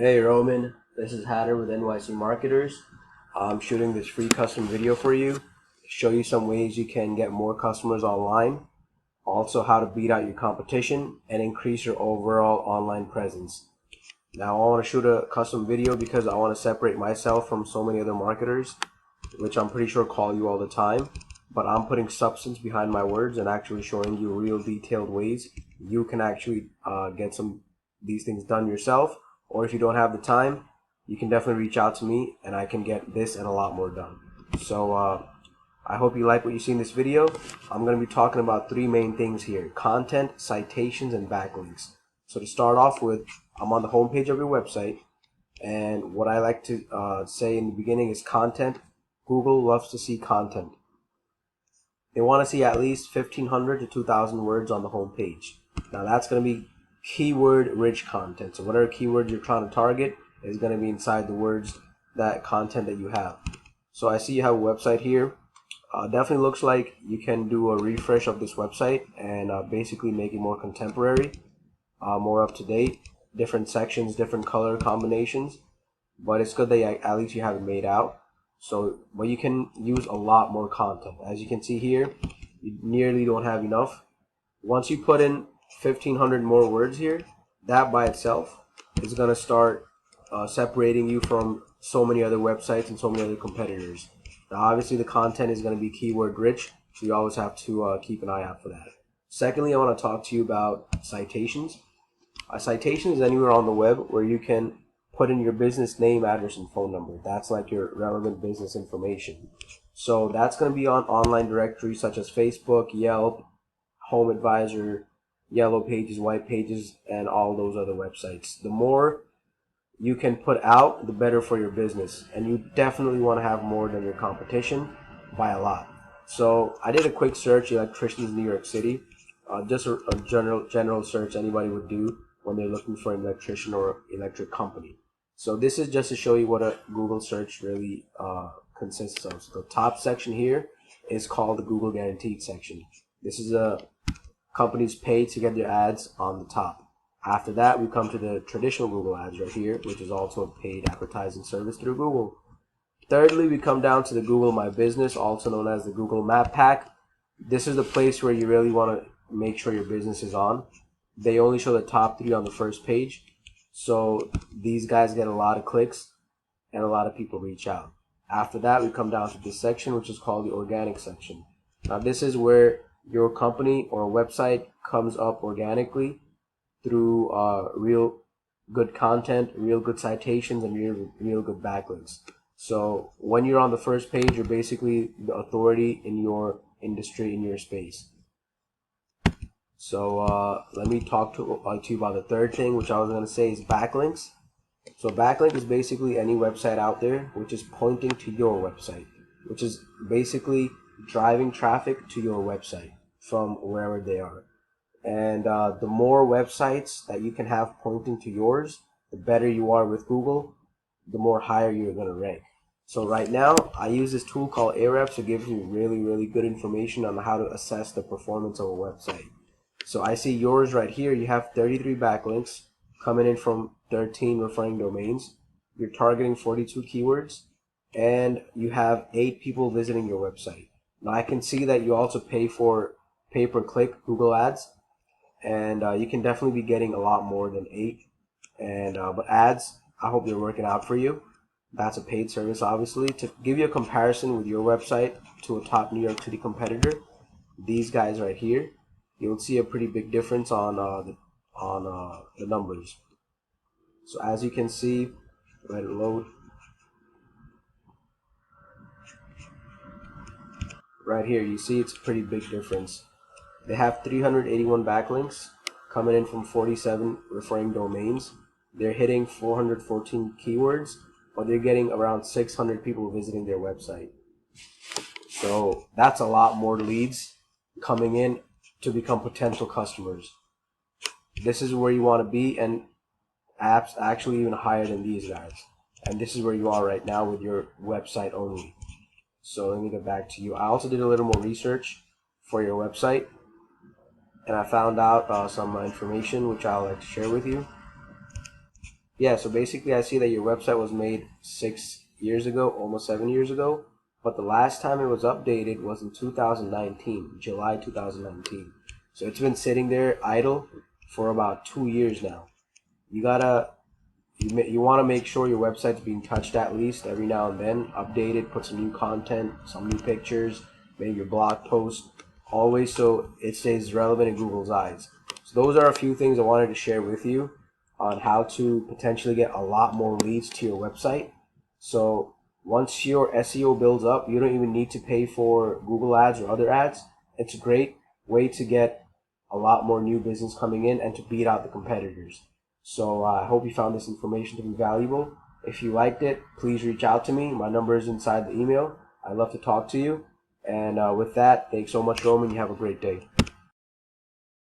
Hey Roman, this is Hatter with NYC Marketers. I'm shooting this free custom video for you to show you some ways you can get more customers online, also how to beat out your competition and increase your overall online presence. Now I want to shoot a custom video because I want to separate myself from so many other marketers, which I'm pretty sure call you all the time, but I'm putting substance behind my words and actually showing you real detailed ways you can actually get these things done yourself. Or if you don't have the time, you can definitely reach out to me and I can get this and a lot more done. So I hope you like what you see in this video. I'm going to be talking about three main things here: content, citations, and backlinks. So to start off with, I'm on the homepage of your website, and what I like to say in the beginning is content. Google loves to see content. They want to see at least 1,500 to 2,000 words on the homepage. Now that's going to be keyword rich content. So whatever keyword you're trying to target is going to be inside the words, that content that you have. So I see you have a website here. Definitely looks like you can do a refresh of this website and basically make it more contemporary, more up to date, different sections, different color combinations. But it's good that at least you have it made out. So, but you can use a lot more content. As you can see here, you nearly don't have enough. Once you put in 1,500 more words here, that by itself is going to start separating you from so many other websites and so many other competitors. Now obviously the content is going to be keyword rich, so you always have to keep an eye out for that. Secondly, I want to talk to you about citations. A citation is anywhere on the web where you can put in your business name, address, and phone number. That's like your relevant business information. So that's going to be on online directories such as Facebook, Yelp, Home Advisor, Yellow Pages, White Pages, and all those other websites. The more you can put out, the better for your business, and you definitely want to have more than your competition by a lot. So I did a quick search, electricians in New York City, just a general search anybody would do when they're looking for an electrician or electric company. So this is just to show you what a Google search really consists of. So the top section here is called the Google Guaranteed section. This is a companies pay to get their ads on the top. After that, we come to the traditional Google ads right here, which is also a paid advertising service through Google. Thirdly, we come down to the Google My Business, also known as the Google Map Pack. This is the place where you really want to make sure your business is on. They only show the top three on the first page, so these guys get a lot of clicks and a lot of people reach out. After that, we come down to this section, which is called the organic section. Now this is where your company or website comes up organically through real good content, real good citations, and real good backlinks. So when you're on the first page, you're basically the authority in your industry, in your space. So let me talk to you about the third thing, which I was going to say is backlinks. So backlink is basically any website out there which is pointing to your website, which is basically driving traffic to your website from wherever they are. And the more websites that you can have pointing to yours, the better you are with Google, the more higher you're going to rank. So right now, I use this tool called Ahrefs to give you really good information on how to assess the performance of a website. So I see yours right here. You have 33 backlinks coming in from 13 referring domains. You're targeting 42 keywords, and you have 8 people visiting your website. Now I can see that you also pay for pay-per-click Google ads, and you can definitely be getting a lot more than 8. And but ads, I hope they're working out for you. That's a paid service, obviously. To give you a comparison with your website to a top New York City competitor, these guys right here, you'll see a pretty big difference on the numbers. So as you can see, let it load. Right here, you see it's a pretty big difference. They have 381 backlinks coming in from 47 referring domains. They're hitting 414 keywords, but they're getting around 600 people visiting their website. So that's a lot more leads coming in to become potential customers. This is where you want to be, and apps actually even higher than these guys. And this is where you are right now with your website only. So let me get back to you. I also did a little more research for your website, and I found out some information which I'd like to share with you. Yeah, so basically I see that your website was made 6 years ago, almost 7 years ago, but the last time it was updated was in 2019, July 2019. So it's been sitting there idle for about 2 years now. You gotta, you want to make sure your website's being touched at least every now and then, update it, put some new content, some new pictures, maybe your blog post, always so it stays relevant in Google's eyes. So those are a few things I wanted to share with you on how to potentially get a lot more leads to your website. So once your SEO builds up, you don't even need to pay for Google ads or other ads. It's a great way to get a lot more new business coming in and to beat out the competitors. So I hope you found this information to be valuable. If you liked it, please reach out to me. My number is inside the email. I'd love to talk to you. And with that, thanks so much, Roman. You have a great day.